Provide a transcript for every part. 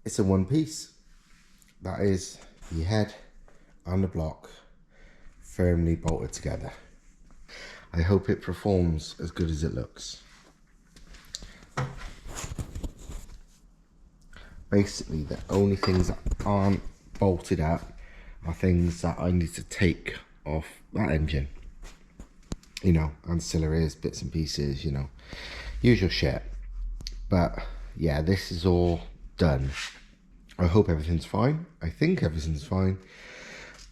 it's in one piece. That is the head and the block firmly bolted together. I hope it performs as good as it looks. Basically, the only things that aren't bolted up are things that I need to take off that engine. You know, ancillaries, bits and pieces, you know, usual shit. But yeah, this is all done. I hope everything's fine. I think everything's fine.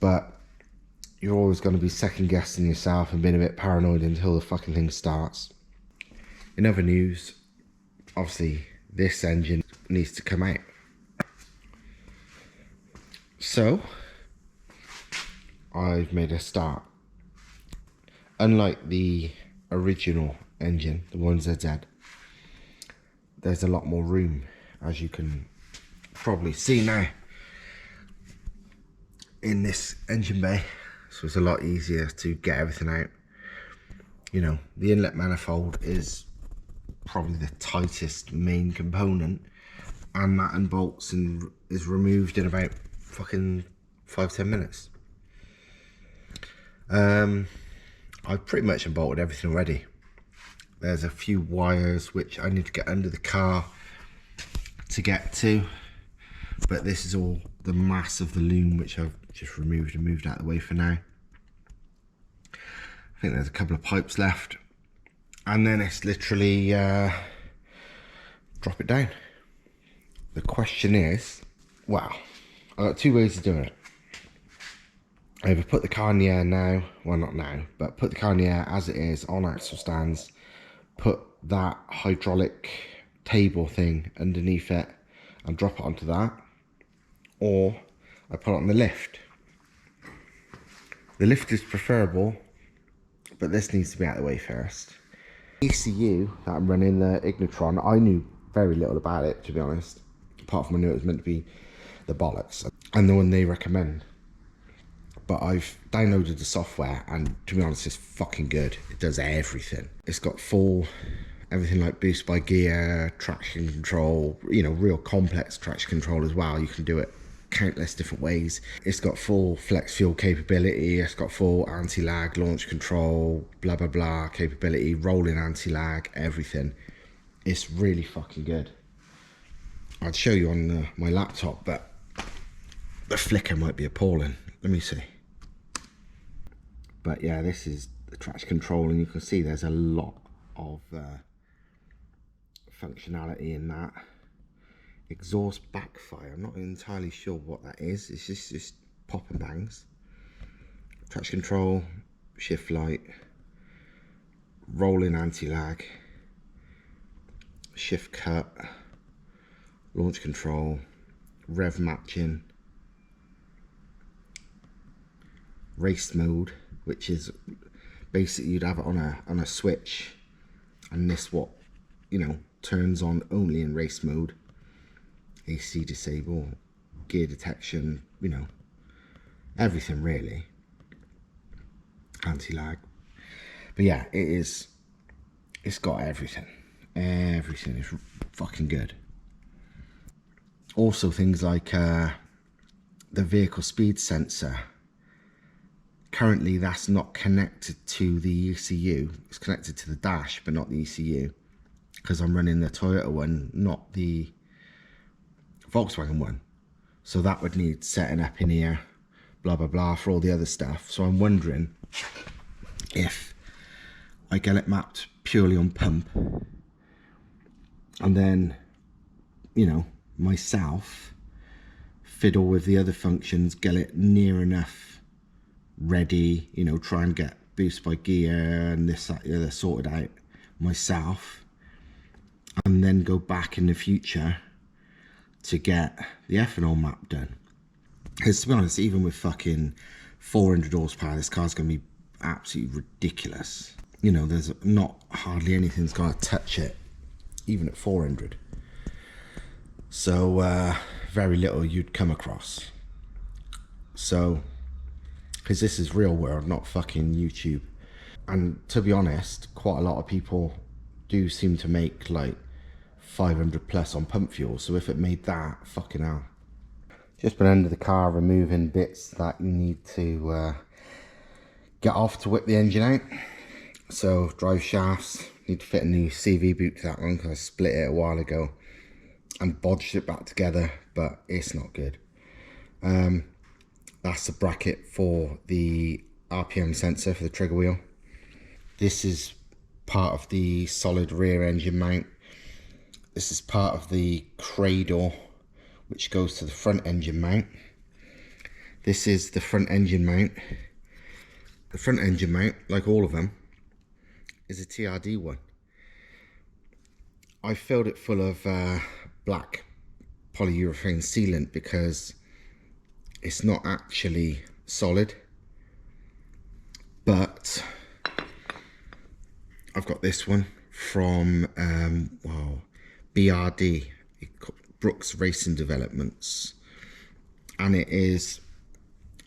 But you're always going to be second guessing yourself and being a bit paranoid until the fucking thing starts. In other news, obviously this engine needs to come out. So I've made a start. Unlike the original engine, the 1ZZ, there's a lot more room, as you can probably see now, in this engine bay. So it's a lot easier to get everything out. You know, the inlet manifold is probably the tightest main component, and that unbolts and is removed in about fucking 5-10 minutes. I've pretty much unbolted everything already. There's a few wires which I need to get under the car to get to, but this is all the mass of the loom which I've just removed and moved out of the way for now. I think there's a couple of pipes left, and then it's literally drop it down. The question is, well, I've got two ways of doing it. I either put the car in the air now, well not now, but put the car in the air as it is on axle stands, put that hydraulic table thing underneath it and drop it onto that, or I put it on the lift. The lift is preferable, but this needs to be out of the way first. ECU that I'm running, the Ignitron, I knew very little about it, to be honest, apart from I knew it was meant to be the bollocks and the one they recommend. But I've downloaded the software, and to be honest, it's fucking good. It does everything. It's got full, everything like boost by gear, traction control, you know, real complex traction control as well. You can do it countless different ways. It's got full flex fuel capability. It's got full anti-lag, launch control, blah, blah, blah capability, rolling anti-lag, everything. It's really fucking good. I'd show you on my laptop, but the flicker might be appalling. Let me see. But yeah, this is the traction control, and you can see there's a lot of functionality in that. Exhaust backfire, I'm not entirely sure what that is. It's just pop and bangs. Traction control, shift light, rolling anti-lag, shift cut, launch control, rev matching, race mode, which is basically you'd have it on a switch, and this what, you know, turns on only in race mode. AC disable, gear detection, you know, everything really. Anti-lag. But yeah, it's got everything. Everything is fucking good. Also things like the vehicle speed sensor. Currently that's not connected to the ECU. It's connected to the dash, but not the ECU, because I'm running the Toyota one, not the Volkswagen one. So that would need setting up in here, blah blah blah, for all the other stuff. So I'm wondering if I get it mapped purely on pump, and then, you know, myself fiddle with the other functions, get it near enough ready, you know, try and get boost by gear and this, that, the other sorted out myself, and then go back in the future to get the ethanol map done. Because to be honest, even with fucking 400 horsepower, this car's going to be absolutely ridiculous. You know, there's not hardly anything's going to touch it, even at 400. So very little you'd come across. So, because this is real world, not fucking YouTube. And to be honest, quite a lot of people do seem to make like 500 plus on pump fuel, so if it made that, fucking hell. Just been under the car removing bits that you need to get off to whip the engine out. So drive shafts, need to fit a new CV boot to that one because I split it a while ago and bodged it back together, but it's not good. That's the bracket for the RPM sensor for the trigger wheel. This is part of the solid rear engine mount. This is part of the cradle which goes to the front engine mount. This is the front engine mount. The front engine mount, like all of them, is a TRD one. I filled it full of black polyurethane sealant because it's not actually solid, but I've got this one from BRD, Brooks Racing Developments, and it is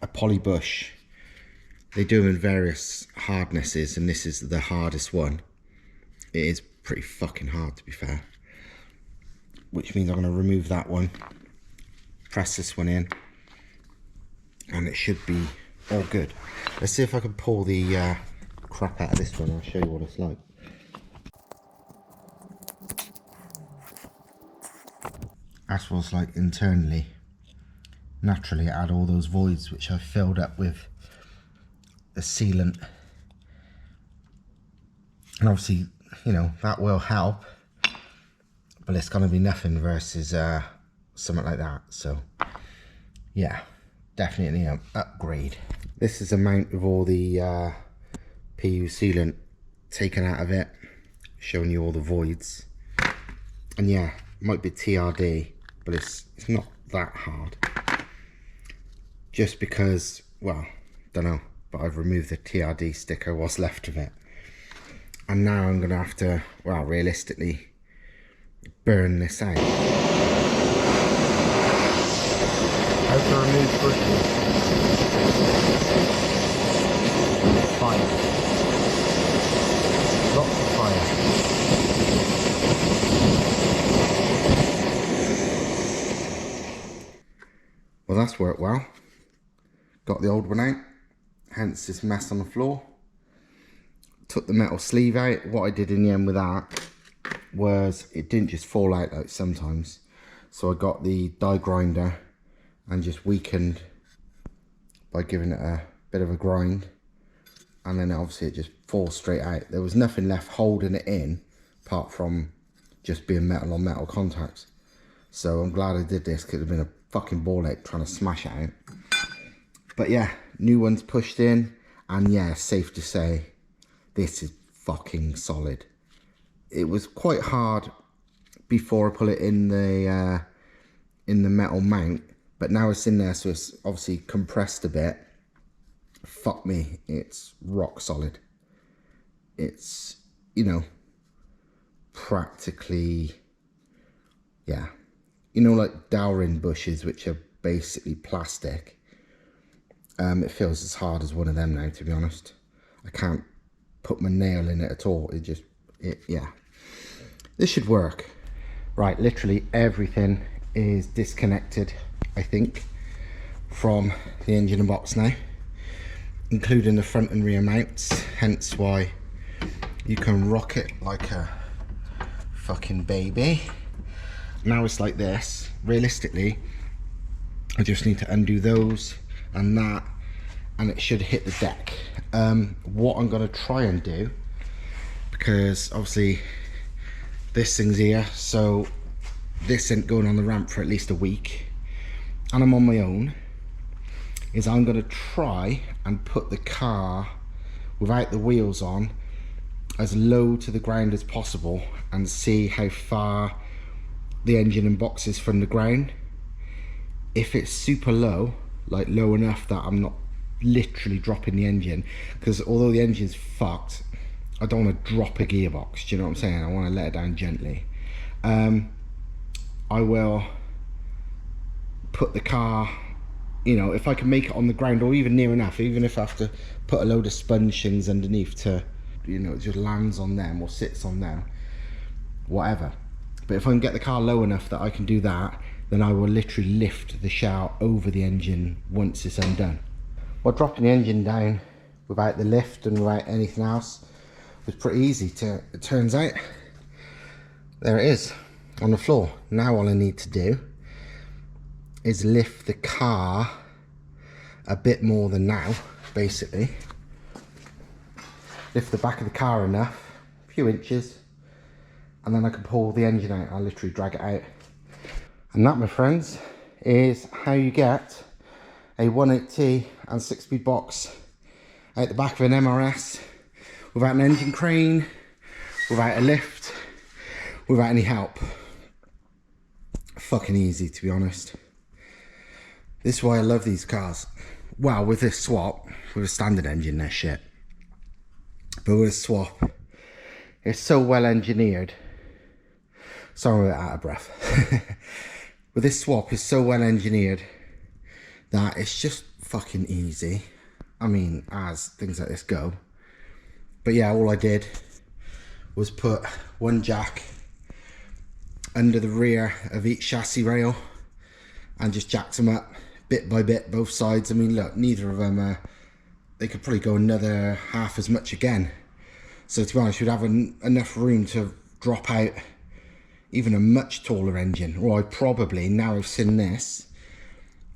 a poly bush. They do them in various hardnesses, and this is the hardest one. It is pretty fucking hard, to be fair, which means I'm going to remove that one, press this one in, and it should be all good. Let's see if I can pull the crap out of this one. I'll show you what it's like. That's what it's like internally. Naturally, it had all those voids which I filled up with the sealant, and obviously, you know, that will help, but it's going to be nothing versus something like that. So yeah, definitely an upgrade. This is a mount with all the PU sealant taken out of it, showing you all the voids. And yeah, it might be TRD, but it's not that hard, just because, well, don't know, but I've removed the TRD sticker, what's left of it, and now I'm gonna have to, well, realistically burn this out. How to remove bushes? Fire. Lots of fire. Well, that's worked well. Got the old one out, hence this mess on the floor. Took the metal sleeve out. What I did in the end with that was it didn't just fall out like sometimes. So I got the die grinder and just weakened by giving it a bit of a grind. And then obviously it just falls straight out. There was nothing left holding it in apart from just being metal on metal contacts. So I'm glad I did this, because it would have been a fucking ball ache trying to smash it out. But yeah, new one's pushed in, and yeah, safe to say this is fucking solid. It was quite hard before I put it in the metal mount, but now it's in there, so it's obviously compressed a bit. Fuck me, it's rock solid. It's, you know, practically, yeah, you know, like dowering bushes, which are basically plastic. It feels as hard as one of them now, to be honest. I can't put my nail in it at all. Yeah. This should work. Right, literally everything is disconnected, I think, from the engine and box now, including the front and rear mounts, hence why you can rock it like a fucking baby. Now it's like this. Realistically, I just need to undo those and that, and it should hit the deck. What I'm going to try and do, because obviously this thing's here, so this ain't going on the ramp for at least a week, and I'm on my own, is I'm going to try and put the car without the wheels on as low to the ground as possible and see how far the engine and box is from the ground. If it's super low, like low enough that I'm not literally dropping the engine, because although the engine's fucked, I don't want to drop a gearbox, do you know what I'm saying? I want to let it down gently. I will put the car, you know, if I can make it on the ground or even near enough, even if I have to put a load of sponge things underneath to, you know, it just lands on them or sits on them, whatever. But if I can get the car low enough that I can do that, then I will literally lift the shower over the engine once it's undone. Well, dropping the engine down without the lift and without anything else was pretty easy. It turns out. There it is on the floor. Now all I need to do is lift the car a bit more than now, basically. Lift the back of the car enough, a few inches, and then I can pull the engine out. I'll literally drag it out. And that, my friends, is how you get a 1.8T and 6-speed box out the back of an MRS without an engine crane, without a lift, without any help. Fucking easy, to be honest. This is why I love these cars. Well, with this swap, with a standard engine, they're shit. But with a swap, it's so well engineered. Sorry, I'm a bit out of breath. With this swap, it's so well engineered that it's just fucking easy. I mean, as things like this go. But yeah, all I did was put one jack under the rear of each chassis rail and just jacked them up bit by bit, both sides. I mean, look, neither of them they could probably go another half as much again. So to be honest, you'd have enough room to drop out even a much taller engine. Or I probably, now I've seen this,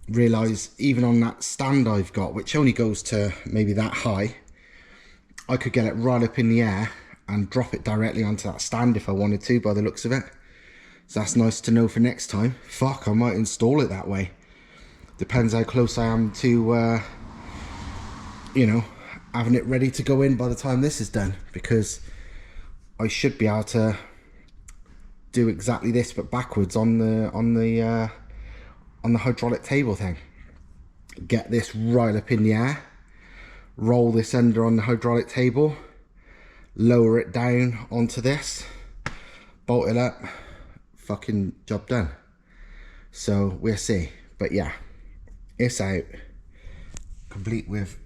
realise even on that stand I've got, which only goes to maybe that high, I could get it right up in the air and drop it directly onto that stand if I wanted to, by the looks of it. So that's nice to know for next time. Fuck, I might install it that way. Depends how close I am to, you know, having it ready to go in by the time this is done. Because I should be able to do exactly this, but backwards on the hydraulic table thing. Get this right up in the air, roll this under on the hydraulic table, lower it down onto this, bolt it up, fucking job done. So we'll see. But yeah, it's out, complete with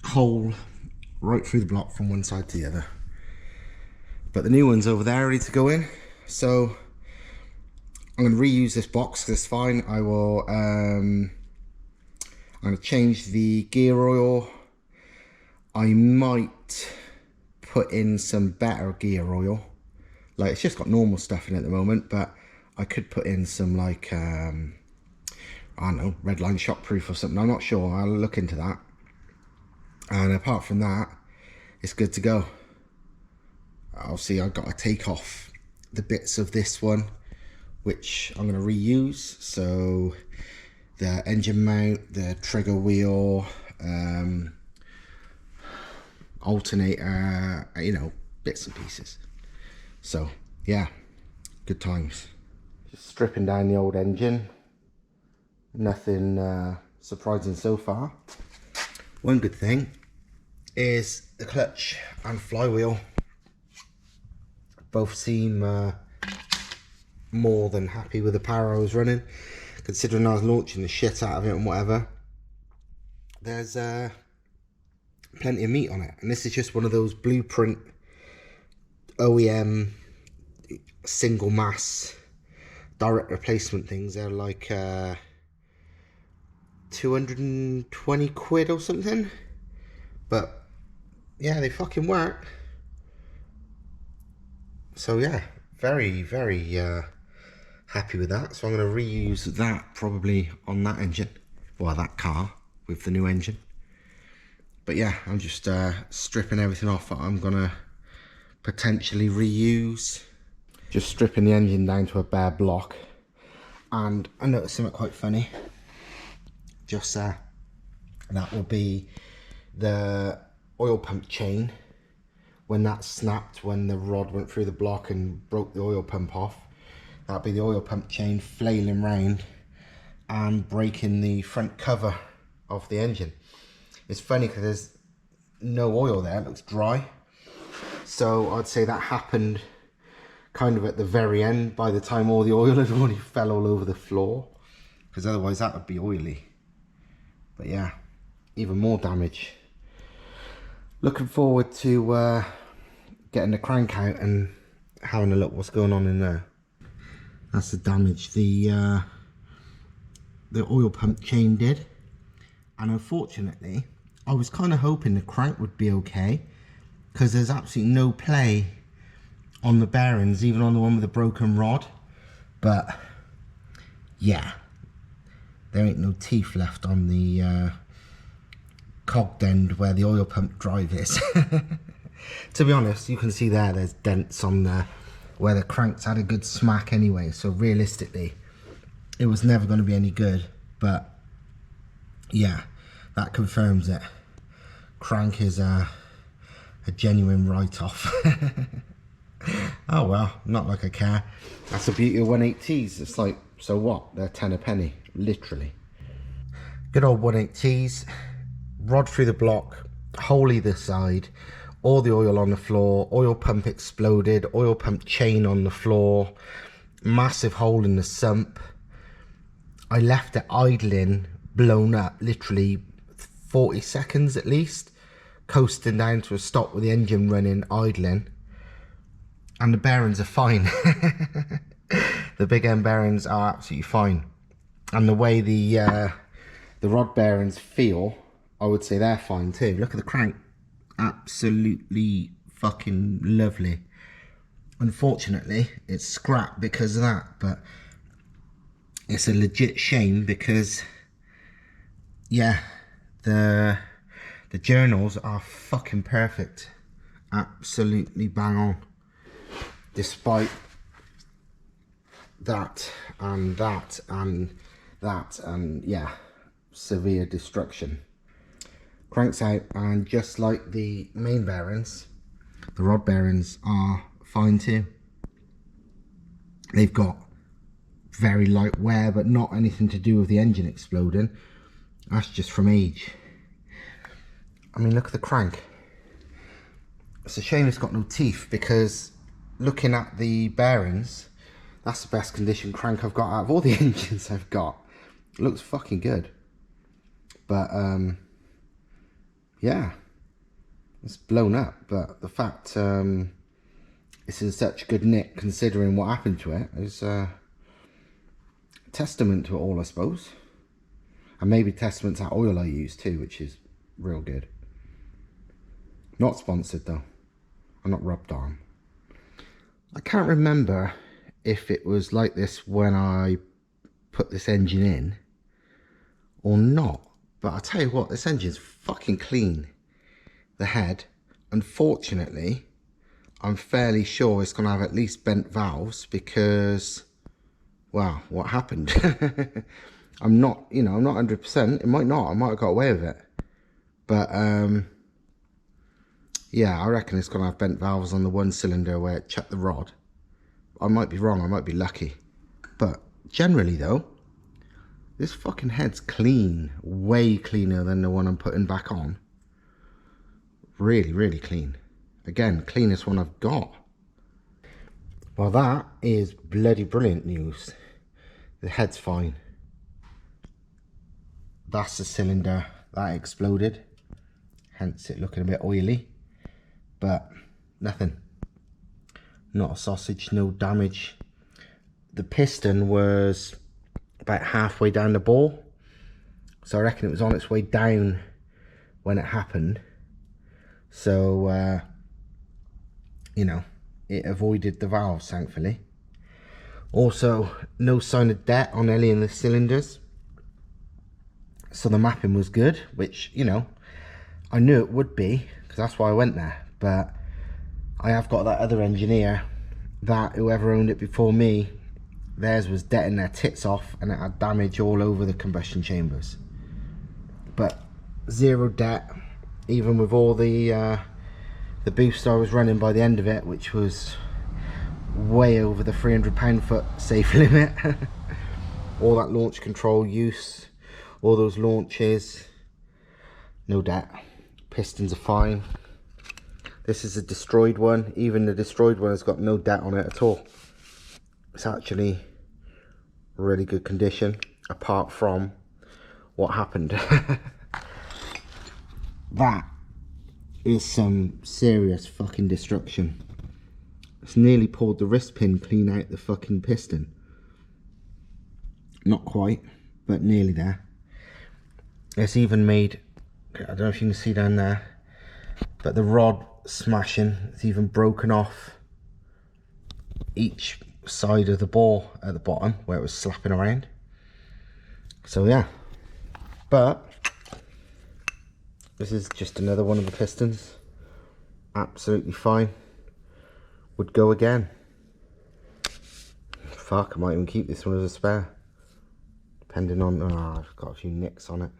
hole right through the block from one side to the other. But the new one's over there ready to go in. So I'm going to reuse this box, that's fine. I will I'm going to change the gear oil. I might put in some better gear oil. Like, it's just got normal stuff in it at the moment, but I could put in some, like, I don't know, Redline shockproof or something. I'm not sure. I'll look into that. And apart from that, it's good to go. Obviously, I've got to take off the bits of this one, which I'm going to reuse. So the engine mount, the trigger wheel, alternator, you know, bits and pieces. So yeah, good times. Just stripping down the old engine. Nothing surprising so far. One good thing is the clutch and flywheel both seem more than happy with the power I was running, considering I was launching the shit out of it and whatever. There's plenty of meat on it, and this is just one of those blueprint OEM single mass direct replacement things. They're like 220 quid or something, but yeah, they fucking work. So yeah, very happy with that. So I'm going to reuse that probably on that engine, well, that car with the new engine. But yeah, I'm just stripping everything off that I'm going to potentially reuse. Just stripping the engine down to a bare block. And I noticed something quite funny. Just that will be the oil pump chain. When that snapped, when the rod went through the block and broke the oil pump off, that'll be the oil pump chain flailing round and breaking the front cover of the engine. It's funny because there's no oil there, it looks dry. So I'd say that happened kind of at the very end, by the time all the oil had already fell all over the floor, because otherwise that would be oily. But yeah, even more damage. Looking forward to getting the crank out and having a look what's going on in there. That's the damage the oil pump chain did. And unfortunately, I was kind of hoping the crank would be okay, because there's absolutely no play on the bearings, even on the one with the broken rod. But yeah, there ain't no teeth left on the cogged end where the oil pump drive is. To be honest, you can see there's dents on there where the crank's had a good smack anyway, so realistically it was never going to be any good. But yeah, that confirms it. Crank is a genuine write-off. Oh well, not like I care. That's the beauty of 180s. It's like, so what? They're 10 a penny, literally. Good old 180s. Rod through the block, hole either side, all the oil on the floor, oil pump exploded, oil pump chain on the floor, massive hole in the sump. I left it idling, blown up, literally 40 seconds at least, coasting down to a stop with the engine running, idling. And the bearings are fine. The big end bearings are absolutely fine. And the way the rod bearings feel, I would say they're fine too. Look at the crank. Absolutely fucking lovely. Unfortunately, it's scrapped because of that, but it's a legit shame because, yeah, the journals are fucking perfect. Absolutely bang on. Despite that and that and that and yeah, severe destruction. Cranks out, and just like the main bearings, the rod bearings are fine too. They've got very light wear, but not anything to do with the engine exploding. That's just from age. I mean, look at the crank. It's a shame it's got no teeth, because looking at the bearings, that's the best condition crank I've got out of all the engines I've got. It looks fucking good. But yeah, it's blown up, but the fact it's in such good nick considering what happened to it is a testament to it all, I suppose. And maybe testament to that oil I use too, which is real good. Not sponsored though. I'm not rubbed on. I can't remember if it was like this when I put this engine in or not, but I'll tell you what, this engine's fucking clean. The head, unfortunately, I'm fairly sure it's going to have at least bent valves because, well, what happened? I'm not, you know, I'm not 100%. It might not. I might have got away with it. But, yeah, I reckon it's going to have bent valves on the one cylinder where it chucked the rod. I might be wrong. I might be lucky. But generally, though, this fucking head's clean. Way cleaner than the one I'm putting back on. Really, really clean. Again, cleanest one I've got. Well, that is bloody brilliant news. The head's fine. That's the cylinder that exploded. Hence it looking a bit oily. But nothing. Not a sausage, no damage. The piston was about halfway down the bore. So I reckon it was on its way down when it happened. So, you know, it avoided the valves, thankfully. Also, no sign of debt on any of the cylinders. So the mapping was good, which, you know, I knew it would be, because that's why I went there. But I have got that other engineer that whoever owned it before me, theirs was detting their tits off and it had damage all over the combustion chambers. But zero debt, even with all the boost I was running by the end of it, which was way over the 300 pound-foot safe limit. All that launch control use, all those launches, no debt. Pistons are fine. This is a destroyed one. Even the destroyed one has got no debt on it at all. It's actually really good condition, apart from what happened. That is some serious fucking destruction. It's nearly pulled the wrist pin clean out the fucking piston. Not quite, but nearly there. It's even made, I don't know if you can see down there, but the rod smashing, it's even broken off each side of the bore at the bottom where it was slapping around. So yeah, but this is just another one of the pistons. Absolutely fine. Would go again. Fuck, I might even keep this one as a spare. Depending on, oh, I've got a few nicks on it.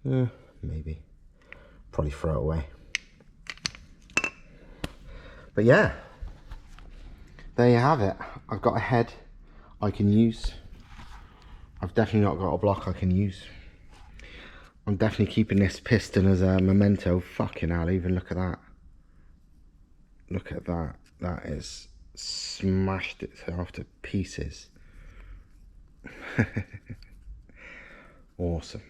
Yeah, maybe. Probably throw it away. But yeah, there you have it. I've got a head I can use. I've definitely not got a block I can use. I'm definitely keeping this piston as a memento. Fucking hell, even look at that. Look at that. That is smashed itself to pieces. Awesome.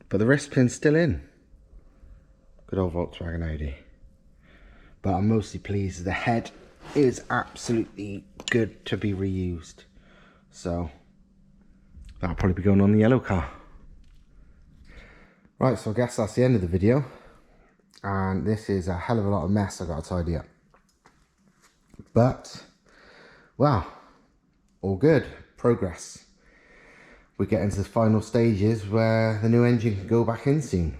But the wrist pin's still in. Good old Volkswagen Audi. But I'm mostly pleased the head is absolutely good to be reused. So that'll probably be going on the yellow car. Right, so I guess that's the end of the video. And this is a hell of a lot of mess I've got to tidy up. But, well, all good. Progress. We get into the final stages where the new engine can go back in soon.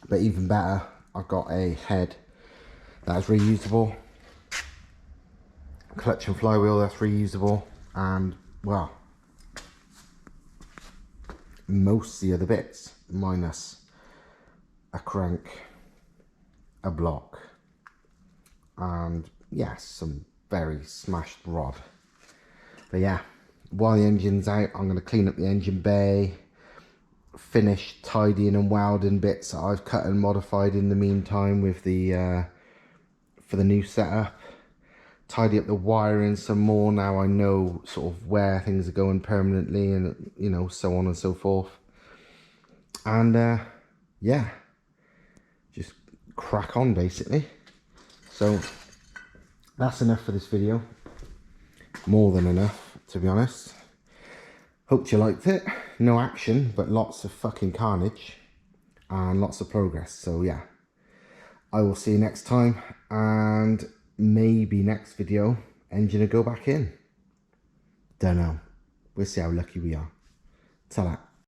But even better, I've got a head that is reusable, clutch and flywheel that's reusable, and well, most of the other bits, minus a crank, a block, and yes, some very smashed rod. But yeah, while the engine's out, I'm going to clean up the engine bay, finish tidying and welding bits that I've cut and modified in the meantime with the for the new setup, tidy up the wiring some more now I know sort of where things are going permanently, and you know, so on and so forth. And yeah, just crack on basically. So that's enough for this video. More than enough, to be honest. Hope you liked it. No action, but lots of fucking carnage and lots of progress. So yeah, I will see you next time, and maybe next video engine will go back in. Don't know. We'll see how lucky we are. Ta-ra.